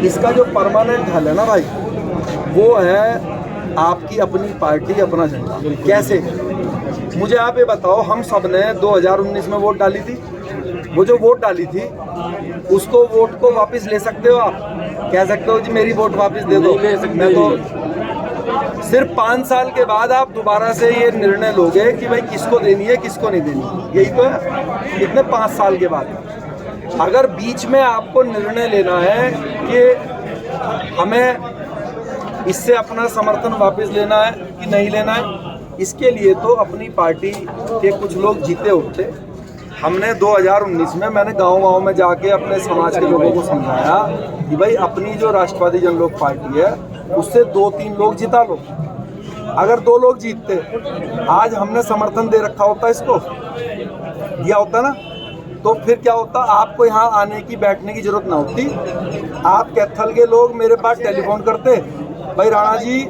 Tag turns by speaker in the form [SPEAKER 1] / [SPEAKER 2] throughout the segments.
[SPEAKER 1] इसका जो परमानेंट हल है ना भाई, वो है आपकी अपनी पार्टी, अपना झंडा। कैसे? मुझे आप ये बताओ, हम सब ने 2019 में वोट डाली थी, वो जो वोट डाली थी उसको, वोट को वापस ले सकते हो आप? कह सकते हो जी मेरी वोट वापस दे दो? मैं तो सिर्फ 5 साल के बाद आप दोबारा से ये निर्णय लोगे कि भाई किसको देनी है किसको नहीं देनी, यही तो है। कितने 5 साल के बाद। अगर बीच में आपको निर्णय लेना है कि हमें इससे अपना समर्थन वापस लेना है कि नहीं लेना है, इसके लिए तो अपनी पार्टी के कुछ लोग जीते उठते। हमने 2019 में मैंने गांव-गांव में जाके अपने समाज के लोगों को समझाया कि भाई अपनी जो राष्ट्रवादी जन लोक पार्टी है उससे 2-3 लोग जिता लो। अगर 2 लोग जीतते, आज हमने समर्थन दे रखा होता, इसको दिया होता ना, तो फिर क्या होता? आपको यहाँ आने की बैठने की जरूरत ना होती। आप कैथल के लोग मेरे पास टेलीफोन करते, भाई राणा जी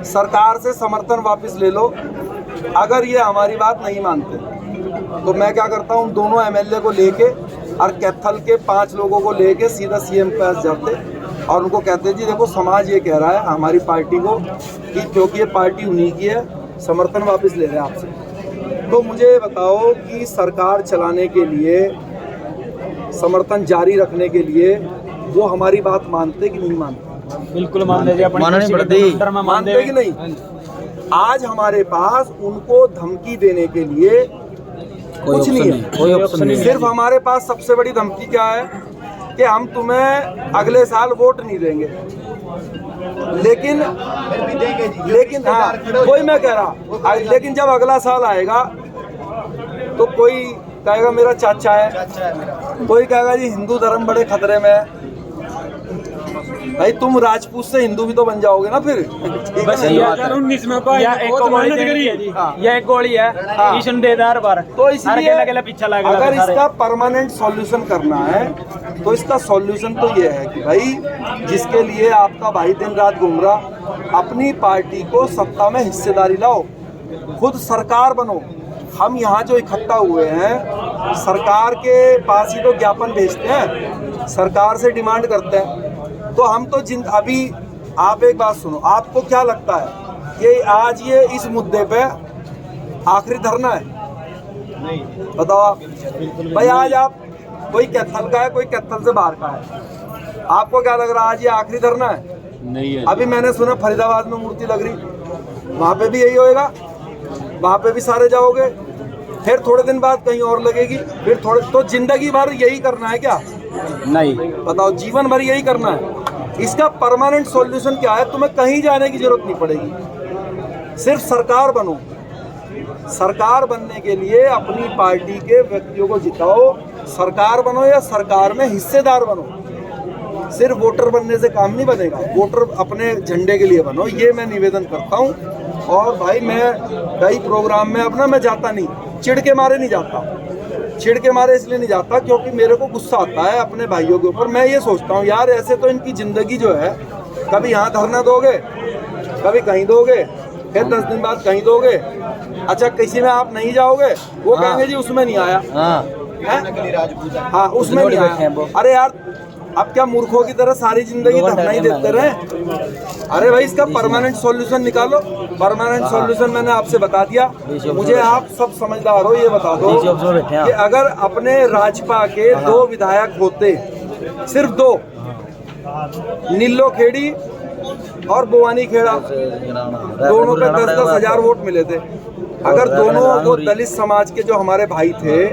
[SPEAKER 1] सरकार से समर्थन वापस ले लो। अगर ये हमारी बात नहीं मानते तो मैं क्या करता हूँ, दोनों एमएलए को लेके और कैथल के 5 लोगों को लेके सीधा सीएम के पास जाते और उनको कहते जी देखो समाज ये कह रहा है हमारी पार्टी को कि क्योंकि ये पार्टी उन्हीं की है, समर्थन वापस ले रहे हैं आपसे। तो मुझे बताओ कि सरकार चलाने के लिए, समर्थन जारी रखने के लिए वो हमारी बात मानते कि नहीं मानते?
[SPEAKER 2] बिल्कुल मानते
[SPEAKER 1] कि नहीं? आज हमारे पास उनको धमकी देने के लिए कुछ नहीं है,
[SPEAKER 2] कोई ऑप्शन नहीं।
[SPEAKER 1] सिर्फ हमारे पास सबसे बड़ी धमकी क्या है कि हम तुम्हें अगले साल वोट नहीं देंगे। लेकिन हाँ, कोई मैं कह रहा, लेकिन जब अगला साल आएगा तो कोई कहेगा मेरा चाचा है, कोई कहेगा जी हिंदू धर्म बड़े खतरे में है। भाई तुम राजपूत से हिंदू भी तो बन जाओगे ना फिर।
[SPEAKER 2] बस 2019 में एक गोली है तो इसलिए अगर
[SPEAKER 1] इसका परमानेंट सॉल्यूशन करना है तो इसका सॉल्यूशन तो ये है कि भाई जिसके लिए आपका भाई दिन रात घूम रहा, अपनी पार्टी को सत्ता में हिस्सेदारी लाओ, खुद सरकार बनो। हम यहाँ जो इकट्ठा हुए हैं सरकार के पास ही तो ज्ञापन भेजते हैं, सरकार से डिमांड करते हैं। तो हम तो अभी आप एक बात सुनो, आपको क्या लगता है कि आज ये इस मुद्दे पे आखिरी धरना है? नहीं, बताओ आप भाई। आज आप कोई कैथल का है, कोई कैथल से बाहर का है, आपको क्या लग रहा है आज ये आखिरी धरना है?
[SPEAKER 2] नहीं है।
[SPEAKER 1] अभी मैंने सुना फरीदाबाद में मूर्ति लग रही, वहां पे भी यही होएगा, वहां पे भी सारे जाओगे, फिर थोड़े दिन बाद कहीं और लगेगी, फिर थोड़े, तो जिंदगी भर यही करना है क्या?
[SPEAKER 2] नहीं,
[SPEAKER 1] बताओ, जीवन भर यही करना है? इसका परमानेंट सॉल्यूशन क्या है? तुम्हें कहीं जाने की जरूरत नहीं पड़ेगी, सिर्फ सरकार बनो। सरकार बनने के लिए अपनी पार्टी के व्यक्तियों को जिताओ, सरकार बनो या सरकार में हिस्सेदार बनो। सिर्फ वोटर बनने से काम नहीं बनेगा, वोटर अपने झंडे के लिए बनो, ये मैं निवेदन करता हूँ। और भाई मैं कई प्रोग्राम में अपना मैं जाता नहीं, चिढ़ के मारे नहीं जाता, चिढ़ के मारे इसलिए नहीं जाता क्योंकि मेरे को गुस्सा आता है अपने भाइयों के ऊपर। मैं ये सोचता हूँ यार ऐसे तो इनकी ज़िंदगी जो है, कभी यहाँ धरना दोगे, कभी कहीं दोगे, फिर 10 दिन बाद कहीं दोगे, अच्छा किसी में आप नहीं जाओगे, वो कहेंगे जी उसमें नहीं आया, हाँ उसमें नहीं आया। अरे यार अब क्या मूर्खों की तरह सारी जिंदगी धरना ही देते रहे? अरे भाई इसका परमानेंट सॉल्यूशन निकालो। परमानेंट सॉल्यूशन मैंने आपसे बता दिया, मुझे आप सब समझदार हो ये बता दो कि अगर अपने राजपा के 2 विधायक होते, सिर्फ 2, नीलो खेड़ी और बोवानी खेड़ा, दोनों पे 10-10 हजार वोट मिले थे। अगर दोनों वो दलित समाज के जो हमारे भाई थे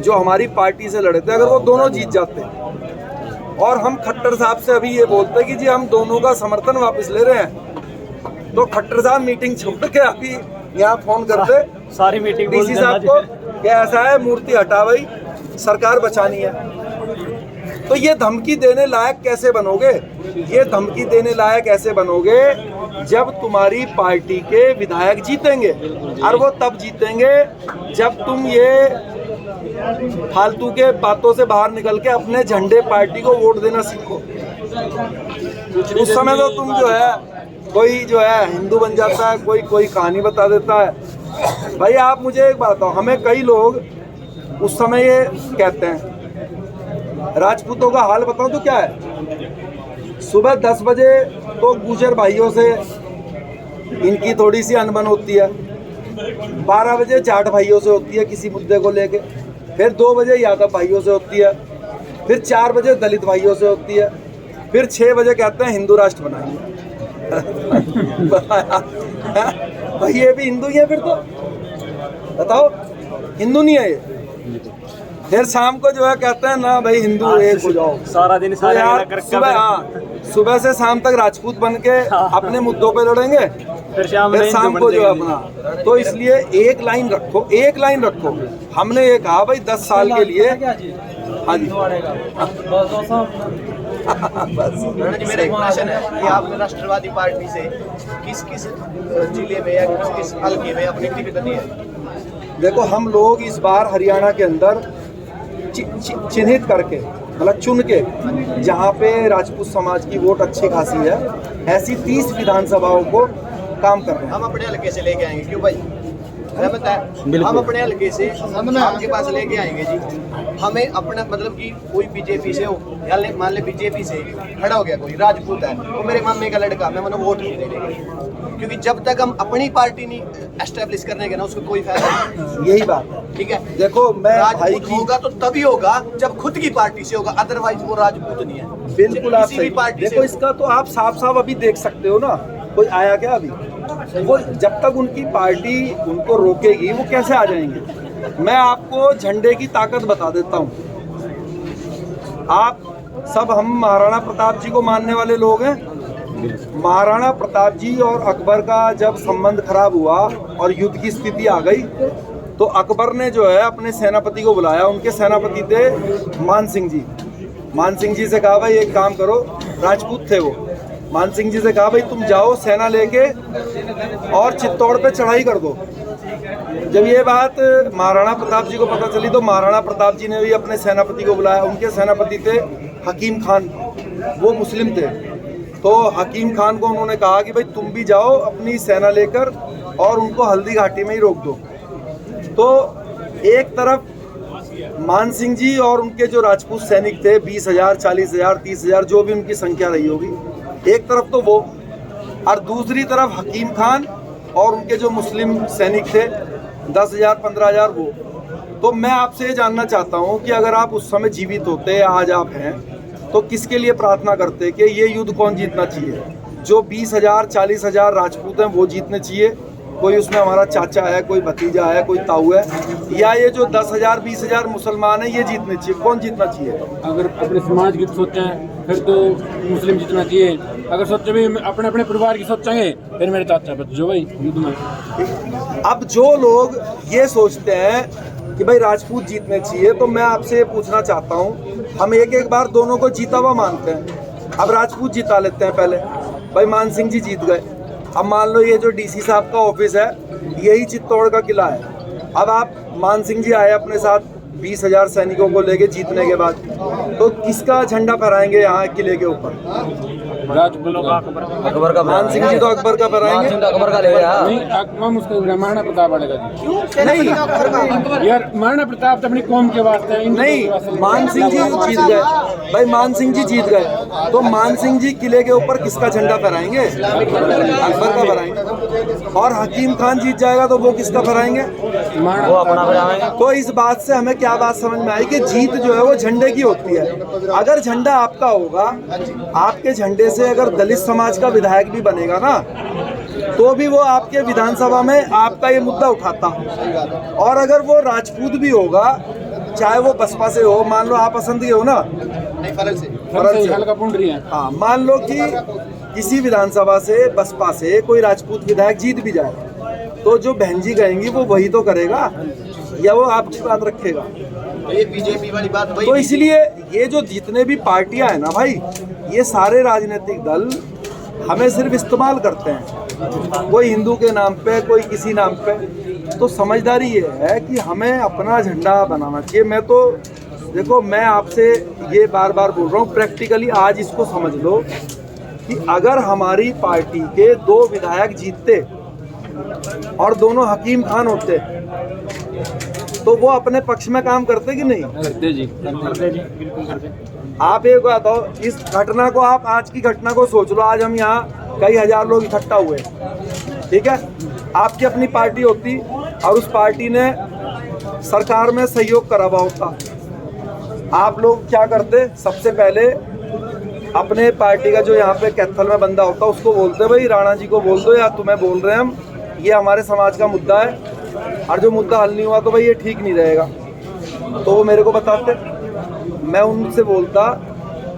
[SPEAKER 1] जो हमारी पार्टी से लड़े थे, अगर वो दोनों जीत जाते और हम खट्टर साहब से अभी ये बोलते कि जी हम दोनों का समर्थन वापस ले रहे हैं, तो खट्टर साहब मीटिंग छोड़ के अभी यहाँ फोन करते
[SPEAKER 2] सारी मीटिंग
[SPEAKER 1] डीसी साहब को कि ऐसा है मूर्ति हटा भाई, सरकार बचानी है। तो ये धमकी देने लायक कैसे बनोगे? ये धमकी देने लायक ऐसे बनोगे जब तुम्हारी पार्टी के विधायक जीतेंगे, और वो तब जीतेंगे जब तुम ये फालतू के बातों से बाहर निकल के अपने झंडे पार्टी को वोट देना सीखो। उस समय तो तुम जो है, कोई जो है हिंदू बन जाता है, कोई कहानी बता देता है। भाई आप मुझे एक बात बताओ, हमें कई लोग उस समय ये कहते हैं, राजपूतों का हाल बताओ तो क्या है? सुबह 10 बजे तो गुजर भाइयों से इनकी थोड़ी सी अनबन होती है, 12 बजे जाट भाइयों से होती है किसी मुद्दे को लेके, फिर 2 बजे यादव भाइयों से होती है, फिर 4 बजे दलित भाइयों से होती है, फिर 6 बजे कहते हैं हिंदू राष्ट्र बनाएंगे। भाई ये भी हिंदू ही है फिर तो, बताओ हिंदू नहीं है ये। फिर शाम को जो है कहते हैं ना भाई हिंदू एक हो जाओ,
[SPEAKER 2] सारा दिन
[SPEAKER 1] तो यार सुबह से शाम तक राजपूत बन के अपने मुद्दों पे लड़ेंगे, फिर शाम को जो है अपना। तो इसलिए एक लाइन रखो, एक लाइन रखो। हमने ये कहा भाई 10 साल के लिए। हाँ जी
[SPEAKER 3] जी, मेरा एक क्वेश्चन है कि आप राष्ट्रवादी पार्टी से किस किस जिले में या किस किस हल्के में अपनी टिकट दी है?
[SPEAKER 1] देखो हम लोग इस बार हरियाणा के अंदर चिन्हित करके, मतलब चुन के, जहाँ पे राजपूत समाज की वोट अच्छी खासी है, ऐसी 30 विधानसभाओं को काम कर रहे हैं।
[SPEAKER 3] हम अपने हल्के से लेके आएंगे, क्यों भाई? रहमत है, हम अपने हल्के से आपके पास लेके आएंगे जी। हमें अपना मतलब कि कोई बीजेपी से हो या मान ले बीजेपी से खड़ा हो गया कोई राजपूत है, वो मेरे मामे का लड़का, मैं मतलब वोट नहीं देंगे, क्योंकि जब तक हम अपनी पार्टी नहीं एस्टेब्लिश करने के ना उसको कोई फायदा नहीं।
[SPEAKER 1] यही बात है,
[SPEAKER 3] ठीक है।
[SPEAKER 1] देखो मैं
[SPEAKER 3] राजपूत होगा तो तभी होगा जब खुद की पार्टी से होगा, अदरवाइज वो राजपूत नहीं है।
[SPEAKER 1] बिल्कुल आप सही। देखो इसका तो आप साफ साफ अभी देख सकते हो ना, कोई आया क्या अभी? वो जब तक उनकी पार्टी उनको रोकेगी वो कैसे आ जाएंगे? मैं आपको झंडे की ताकत बता देता हूँ। आप सब हम महाराणा प्रताप जी को मानने वाले लोग हैं। महाराणा प्रताप जी और अकबर का जब संबंध खराब हुआ और युद्ध की स्थिति आ गई, तो अकबर ने जो है अपने सेनापति को बुलाया। उनके सेनापति थे मान सिंह जी। मान सिंह जी से कहा भाई एक काम करो, राजपूत थे वो। मान सिंह जी से कहा भाई तुम जाओ सेना लेके और चित्तौड़ पे चढ़ाई कर दो। जब ये बात महाराणा प्रताप जी को पता चली तो महाराणा प्रताप जी ने भी अपने सेनापति को बुलाया। उनके सेनापति थे हकीम खान, वो मुस्लिम थे। तो हकीम खान को उन्होंने कहा कि भाई तुम भी जाओ अपनी सेना लेकर और उनको हल्दी घाटी में ही रोक दो। तो एक तरफ मान सिंह जी और उनके जो राजपूत सैनिक थे 20,000, 40,000, 30,000 जो भी उनकी संख्या रही होगी, एक तरफ तो वो, और दूसरी तरफ हकीम खान और उनके जो मुस्लिम सैनिक थे 10,000, 15,000 वो। तो मैं आपसे ये जानना चाहता हूँ कि अगर आप उस समय जीवित होते, आज आप हैं, तो किसके लिए प्रार्थना करते कि ये युद्ध कौन जीतना चाहिए? जो 20,000, 40,000 राजपूत हैं वो जीतने चाहिए, कोई उसमें हमारा चाचा है, कोई भतीजा है, कोई ताऊ है, या ये जो 10,000, 20,000 मुसलमान है ये जीतने चाहिए? कौन जीतना चाहिए?
[SPEAKER 4] अगर अपने समाज की सोचें फिर तो मुस्लिम जीतना चाहिए। अगर सोचे भी अपने अपने परिवार की सोचेंगे फिर मेरे चाचा जो भाई युद्ध में।
[SPEAKER 1] अब जो लोग ये सोचते हैं कि भाई राजपूत जीतने चाहिए, तो मैं आपसे ये पूछना चाहता हूँ, हम एक एक बार दोनों को जीता हुआ मानते हैं। अब राजपूत जिता लेते हैं पहले, भाई मान सिंह जी जीत गए। अब मान लो ये जो डीसी साहब का ऑफिस है यही चित्तौड़ का किला है। अब आप मान सिंह जी आए अपने साथ 20,000 सैनिकों को लेके जीतने के बाद, तो किसका झंडा फहराएंगे यहाँ किले के ऊपर?
[SPEAKER 4] अकबर का।
[SPEAKER 1] मान सिंह जी तो अकबर का फहराएंगे।
[SPEAKER 4] अकबर का ले महाराणा प्रताप वाले का
[SPEAKER 1] नहीं
[SPEAKER 4] यार, महाराणा प्रताप तो अपनी कौम के वास्ते है।
[SPEAKER 1] नहीं, मान सिंह जी जीत गए भाई, मान सिंह जी जीत गए, तो मान सिंह जी किले के ऊपर किसका झंडा फहराएंगे? अकबर का फहराएंगे। और हकीम खान जीत जाएगा तो वो किसका फहराएंगे?
[SPEAKER 4] वो अपना फहराएंगे।
[SPEAKER 1] तो इस बात से हमें क्या बात समझ में आई कि जीत जो है वो झंडे की होती है। अगर झंडा आपका होगा, आपके झंडे से अगर दलित समाज का विधायक भी बनेगा ना, तो भी वो आपके विधानसभा में आपका ये मुद्दा उठाता। और अगर वो राजपूत भी होगा, चाहे वो बसपा से हो, मान लो आप पसंद के हो ना,
[SPEAKER 3] नहीं फरक से
[SPEAKER 1] हाँ, मान लो कि किसी विधानसभा से बसपा से कोई राजपूत विधायक जीत भी जाए, तो जो बहन जी कहेंगी वो वही तो करेगा, या वो आपकी बात रखेगा?
[SPEAKER 3] तो ये बीजेपी वाली बात वही।
[SPEAKER 1] तो इसलिए ये जो जितने भी पार्टियां हैं ना भाई, ये सारे राजनीतिक दल हमें सिर्फ इस्तेमाल करते हैं, कोई हिंदू के नाम पे, कोई किसी नाम पे। तो समझदारी ये है कि हमें अपना झंडा बनाना चाहिए। मैं तो देखो, मैं आपसे ये बार बार बोल रहा हूँ, प्रैक्टिकली आज इसको समझ लो कि अगर हमारी पार्टी के 2 विधायक जीतते और दोनों हकीम खान होते, तो वो अपने पक्ष में काम करते कि नहीं?
[SPEAKER 4] करते जी, बिल्कुल करते।
[SPEAKER 1] आप एक बात बताओ, इस घटना को आप आज की घटना को सोच लो। आज हम यहाँ कई हजार लोग इकट्ठा हुए, ठीक है। आपकी अपनी पार्टी होती और उस पार्टी ने सरकार में सहयोग करा हुआ होता, आप लोग क्या करते? सबसे पहले अपने पार्टी का जो यहाँ पे कैथल में बंदा होता उसको बोलते भाई राणा जी को बोल दो या तुम्हें बोल रहे हैं हम, ये हमारे समाज का मुद्दा है और जो मुद्दा हल नहीं हुआ तो भाई ये ठीक नहीं रहेगा। तो वो मेरे को बताते, मैं उनसे बोलता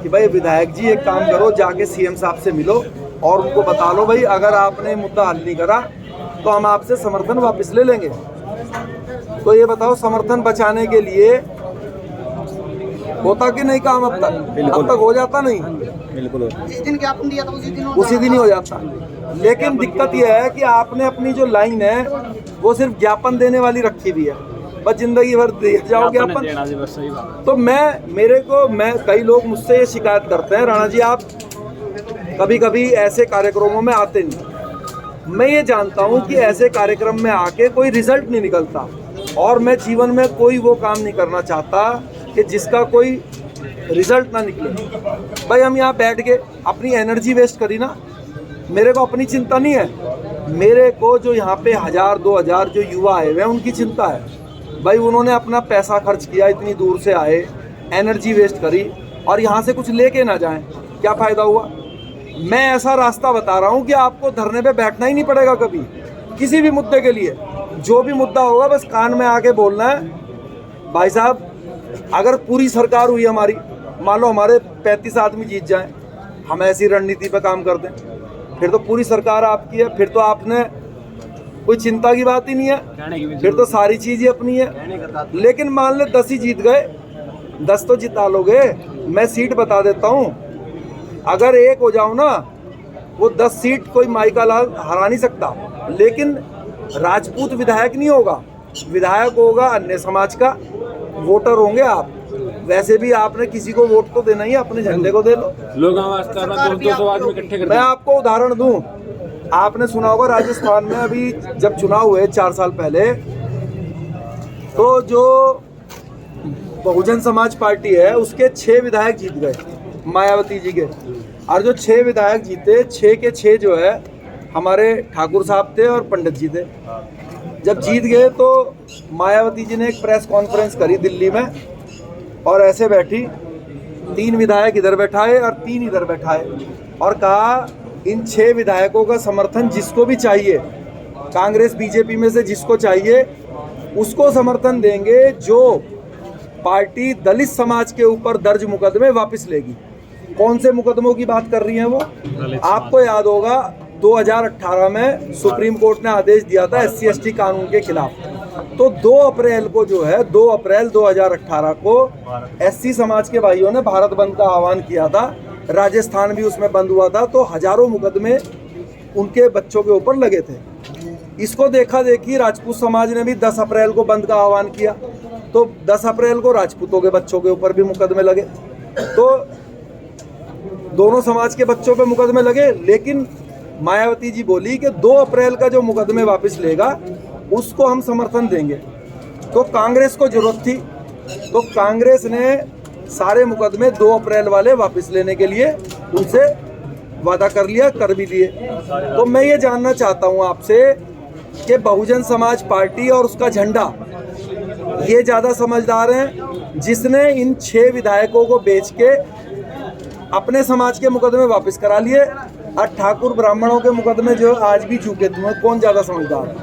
[SPEAKER 1] कि भाई विधायक जी एक काम करो, जाके सीएम साहब से मिलो और उनको बता लो भाई अगर आपने मुद्दा हल नहीं करा तो हम आपसे समर्थन वापस ले लेंगे। तो ये बताओ समर्थन बचाने के लिए होता कि नहीं काम? अब तक हो जाता नहीं?
[SPEAKER 2] बिल्कुल
[SPEAKER 3] जिस दिन ज्ञापन दिया था
[SPEAKER 1] उसी दिन ही हो जाता। लेकिन दिक्कत यह है कि आपने अपनी जो लाइन है वो सिर्फ ज्ञापन देने वाली रखी हुई है, बस जिंदगी भर दे जाओ ज्ञापन। तो मैं कई लोग मुझसे ये शिकायत करते हैं, राणा जी आप कभी कभी ऐसे कार्यक्रमों में आते नहीं। मैं ये जानता हूँ कि ऐसे कार्यक्रम में आके कोई रिजल्ट नहीं निकलता और मैं जीवन में कोई वो काम नहीं करना चाहता कि जिसका कोई रिजल्ट ना निकले। भाई हम यहाँ बैठ के अपनी एनर्जी वेस्ट करी ना, मेरे को अपनी चिंता नहीं है, मेरे को जो यहाँ पे 1000-2000 जो युवा आए हुए हैं उनकी चिंता है। भाई उन्होंने अपना पैसा खर्च किया, इतनी दूर से आए, एनर्जी वेस्ट करी और यहाँ से कुछ लेके ना जाएं, क्या फ़ायदा हुआ? मैं ऐसा रास्ता बता रहा हूँ कि आपको धरने पे बैठना ही नहीं पड़ेगा कभी, किसी भी मुद्दे के लिए। जो भी मुद्दा होगा बस कान में आके बोलना है। भाई साहब अगर पूरी सरकार हुई हमारी, मान लो हमारे 35 आदमी जीत जाएं, हम ऐसी रणनीति पे काम कर दें, फिर तो पूरी सरकार आपकी है, फिर तो आपने कोई चिंता की बात ही नहीं है, फिर तो सारी चीज़ें अपनी है। लेकिन मान ले 10 ही जीत गए, 10 तो जिता लोगे। मैं सीट बता देता हूँ, अगर एक हो जाओ ना वो 10 सीट कोई माई का लाल हरा नहीं सकता। लेकिन राजपूत विधायक नहीं होगा, विधायक होगा अन्य समाज का, वोटर होंगे आप। वैसे भी आपने किसी को वोट तो देना ही, अपने झंडे को दे लो।
[SPEAKER 4] लोग 200 आदमी इकट्ठे करते।
[SPEAKER 1] मैं आपको उदाहरण दूं, आपने सुना होगा राजस्थान में अभी जब चुनाव हुए 4 साल पहले, तो जो बहुजन समाज पार्टी है उसके 6 विधायक जीत गए मायावती जी के, और जो 6 विधायक जीते 6 के 6 जो है हमारे ठाकुर साहब थे और पंडित जी थे। जब जीत गए तो मायावती जी ने एक प्रेस कॉन्फ्रेंस करी दिल्ली में और ऐसे बैठी, 3 विधायक इधर बैठाए और 3 इधर बैठाए और कहा इन 6 विधायकों का समर्थन जिसको भी चाहिए, कांग्रेस बीजेपी में से जिसको चाहिए उसको समर्थन देंगे जो पार्टी दलित समाज के ऊपर दर्ज मुकदमे वापस लेगी। कौन से मुकदमों की बात कर रही हैं वो? आपको याद होगा 2018 में सुप्रीम कोर्ट ने आदेश दिया था SC/ST कानून के खिलाफ। तो 2 अप्रैल को जो है 2 अप्रैल 2018 को SC समाज के भाइयों ने भारत बंद का आह्वान किया था, राजस्थान भी उसमें बंद हुआ था, तो हजारों मुकदमे उनके बच्चों के ऊपर लगे थे। इसको देखा देखी राजपूत समाज ने भी 10 अप्रैल को बंद का आह्वान किया, तो 10 अप्रैल को राजपूतों के बच्चों के ऊपर भी मुकदमे लगे। तो दोनों समाज के बच्चों पे मुकदमे लगे, लेकिन मायावती जी बोली कि 2 अप्रैल का जो मुकदमे वापस लेगा उसको हम समर्थन देंगे। तो कांग्रेस को जरूरत थी, तो कांग्रेस ने सारे मुकदमे 2 अप्रैल वाले वापस लेने के लिए उनसे वादा कर लिया, कर भी लिए। तो मैं ये जानना चाहता हूँ आपसे कि बहुजन समाज पार्टी और उसका झंडा ये ज़्यादा समझदार हैं जिसने इन 6 विधायकों को बेच के अपने समाज के मुकदमे वापस करा लिए, और ठाकुर ब्राह्मणों के मुकदमे जो आज भी चूके, तुम्हें कौन ज़्यादा समझदार है?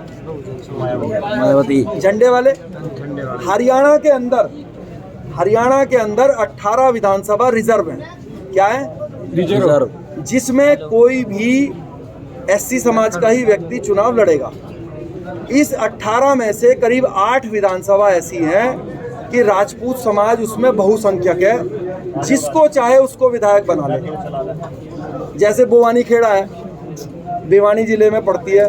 [SPEAKER 1] मायावती झंडे वाले। हरियाणा के अंदर 18 विधानसभा रिजर्व हैं। क्या है? रिजर्व, जिसमें कोई भी SC समाज का ही व्यक्ति चुनाव लड़ेगा। इस 18 में से करीब 8 विधानसभा ऐसी हैं कि राजपूत समाज उसमें बहुसंख्यक है, जिसको चाहे उसको विधायक बना ले। जैसे बोवानी खेड़ा है, भिवानी जिले में पड़ती है,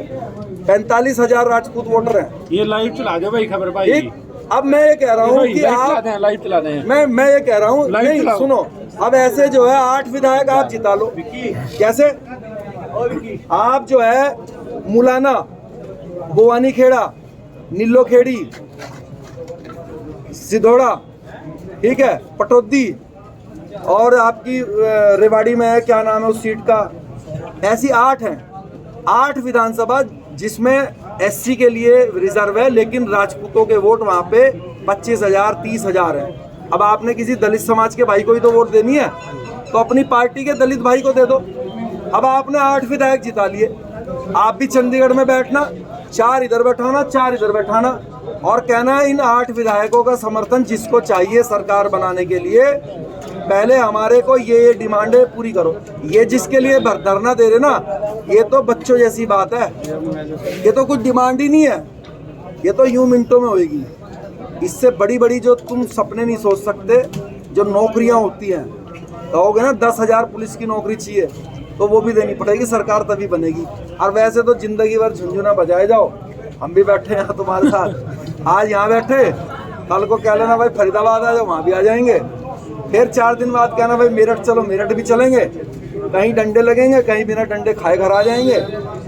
[SPEAKER 1] 45,000 राजपूत वोटर हैं।
[SPEAKER 4] ये लाइव चला दे भाई खबर भाई।
[SPEAKER 1] अब मैं ये कह रहा हूँ कि आप
[SPEAKER 4] लाइव चला दें,
[SPEAKER 1] मैं ये कह रहा हूँ नहीं सुनो, अब ऐसे जो है 8 विधायक आप जिता लो। कैसे? आप जो है मुलाना, बोवानी खेड़ा, नीलो खेड़ी, सिधोड़ा, ठीक है, पटौदी, और आपकी रेवाड़ी में है, क्या नाम है उस सीट का, ऐसी 8 हैं, 8 विधानसभा जिसमें एससी के लिए रिजर्व है, लेकिन राजपूतों के वोट वहाँ पे 25,000 30,000 हैं। अब आपने किसी दलित समाज के भाई को ही तो वोट देनी है, तो अपनी पार्टी के दलित भाई को दे दो। अब आपने 8 विधायक जिता लिए, आप भी चंडीगढ़ में बैठना, 4 इधर बैठाना, 4 इधर बैठाना, और कहना है इन 8 विधायकों का समर्थन जिसको चाहिए सरकार बनाने के लिए, पहले हमारे को ये डिमांडें पूरी करो। ये जिसके लिए धरना दे रहे ना, ये तो बच्चों जैसी बात है, ये तो कुछ डिमांड ही नहीं है, ये तो यूं मिनटों में होएगी। इससे बड़ी बड़ी जो तुम सपने नहीं सोच सकते, जो नौकरियां होती हैं, कहोगे ना 10,000 पुलिस की नौकरी चाहिए, तो वो भी देनी पड़ेगी, सरकार तभी बनेगी। और वैसे तो जिंदगी भर झुंझुना बजाए जाओ, हम भी बैठे हैं तुम्हारे साथ, आज यहाँ बैठे, कल को कह लेना भाई फरीदाबाद आ जाओ, वहाँ भी आ जाएंगे, फिर 4 दिन बाद कहना भाई मेरठ चलो, मेरठ भी चलेंगे, कहीं डंडे लगेंगे, कहीं बिना डंडे खाए घर आ जाएंगे।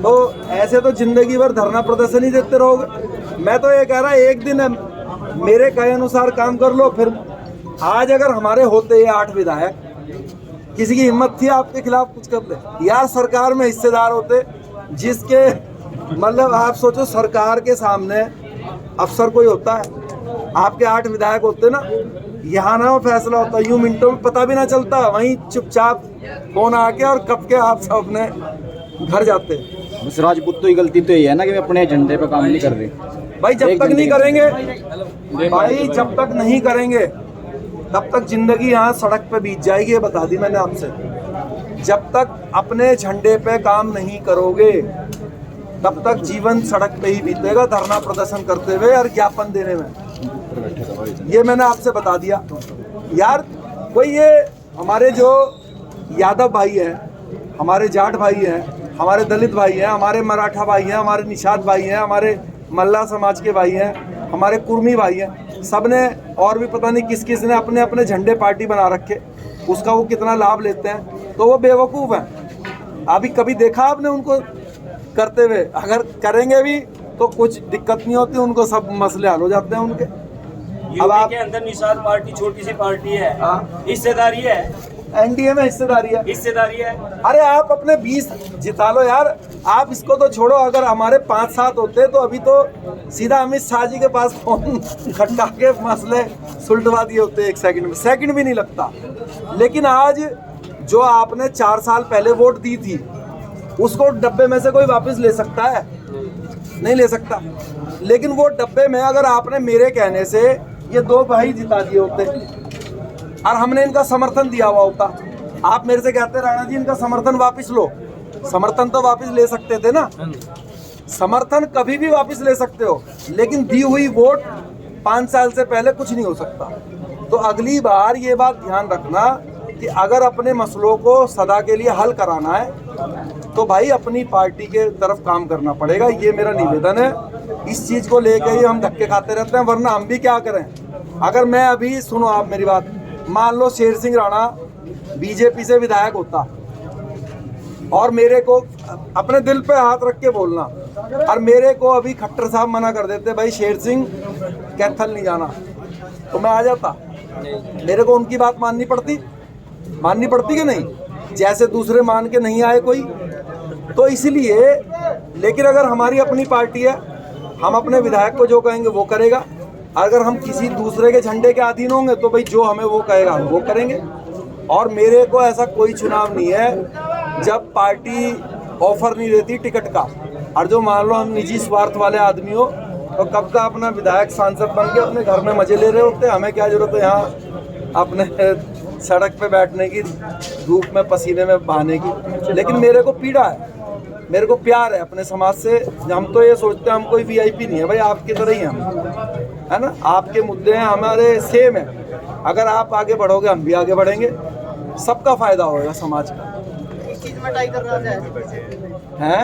[SPEAKER 1] तो ऐसे तो जिंदगी भर धरना प्रदर्शन ही देते रहोगे। मैं तो ये कह रहा, एक दिन मेरे कहे अनुसार काम कर लो। फिर आज अगर हमारे होते ये 8 विधायक, किसी की हिम्मत थी आपके खिलाफ कुछ कर ले यार, सरकार में हिस्सेदार होते, जिसके मतलब आप सोचो सरकार के सामने अफसर कोई होता है, आपके 8 विधायक होते ना, यहाँ ना वो फैसला होता, यूं मिनटों में पता भी ना चलता, वहीं चुपचाप फोन आके और कब के आप सब अपने घर जाते।
[SPEAKER 2] बस राजपूतों की गलती तो ये है ना कि अपने एजेंडे पे काम नहीं कर रहे
[SPEAKER 1] भाई। जब तक नहीं करेंगे भाई, जब तक नहीं करेंगे तब तक जिंदगी यहाँ सड़क पे बीत जाएगी, ये बता दी मैंने आपसे। जब तक अपने झंडे पे काम नहीं करोगे तब तक जीवन सड़क पे ही बीतेगा, धरना प्रदर्शन करते हुए और ज्ञापन देने में। ये मैंने आपसे बता दिया यार। कोई ये हमारे जो यादव भाई हैं, हमारे जाट भाई हैं, हमारे दलित भाई हैं, हमारे मराठा भाई हैं, हमारे निषाद भाई हैं, हमारे मल्ला समाज के भाई हैं, हमारे कुर्मी भाई हैं, सब ने और भी पता नहीं किस किस ने अपने अपने झंडे पार्टी बना रखे, उसका वो कितना लाभ लेते हैं, तो वो बेवकूफ़ हैं। अभी कभी देखा आपने उनको करते हुए? अगर करेंगे भी तो कुछ दिक्कत नहीं होती, उनको सब मसले हल हो जाते हैं उनके।
[SPEAKER 2] अब आप के अंदर निषाद पार्टी छोटी सी पार्टी है, हिस्सेदारी है,
[SPEAKER 1] एनडीए में हिस्सेदारी है। अरे आप अपने 20 जिता लो यार, आप इसको तो छोड़ो। अगर हमारे 5-7 होते तो अभी तो सीधा अमित शाह जी के पास फोन खटका के मसले सुलटवा दिए होते, 1 सेकंड भी नहीं लगता। लेकिन आज जो आपने 4 साल पहले वोट दी थी, उसको डब्बे में से कोई वापस ले सकता है? नहीं ले सकता। लेकिन वो डब्बे में अगर आपने मेरे कहने से ये 2 भाई जिता दिए होते और हमने इनका समर्थन दिया हुआ होता, आप मेरे से कहते राणा जी इनका समर्थन वापस लो, समर्थन तो वापस ले सकते थे ना। समर्थन कभी भी वापस ले सकते हो, लेकिन दी हुई वोट 5 साल से पहले कुछ नहीं हो सकता। तो अगली बार ये बात ध्यान रखना कि अगर अपने मसलों को सदा के लिए हल कराना है तो भाई अपनी पार्टी के तरफ काम करना पड़ेगा। ये मेरा निवेदन है। इस चीज़ को लेकर ही हम धक्के खाते रहते हैं, वरना हम भी क्या करें। अगर मैं अभी, सुनो आप मेरी बात, मान लो शेर सिंह राणा बीजेपी से विधायक होता और मेरे को, अपने दिल पे हाथ रख के बोलना, और मेरे को अभी खट्टर साहब मना कर देते भाई शेर सिंह कैथल नहीं जाना, तो मैं आ जाता। मेरे को उनकी बात माननी पड़ती कि नहीं? जैसे दूसरे मान के नहीं आए कोई, तो इसलिए। लेकिन अगर हमारी अपनी पार्टी है, हम अपने विधायक को जो कहेंगे वो करेगा। अगर हम किसी दूसरे के झंडे के अधीन होंगे तो भाई जो हमें वो कहेगा हम वो करेंगे। और मेरे को ऐसा कोई चुनाव नहीं है जब पार्टी ऑफर नहीं देती टिकट का, और जो मान लो हम निजी स्वार्थ वाले आदमी हो तो कब का अपना विधायक सांसद बन के अपने घर में मजे ले रहे होते। हमें क्या जरूरत है यहाँ अपने सड़क पे बैठने की, धूप में पसीने में बहाने की। लेकिन मेरे को पीड़ा है, मेरे को प्यार है अपने समाज से। हम तो ये सोचते हैं हम कोई वीआईपी नहीं है भाई, आपकी तरह ही हम, है ना। आपके मुद्दे हैं, हमारे सेम है। अगर आप आगे बढ़ोगे हम भी आगे बढ़ेंगे, सबका फायदा होगा समाज का।
[SPEAKER 3] चीज में टाई कर रहा है।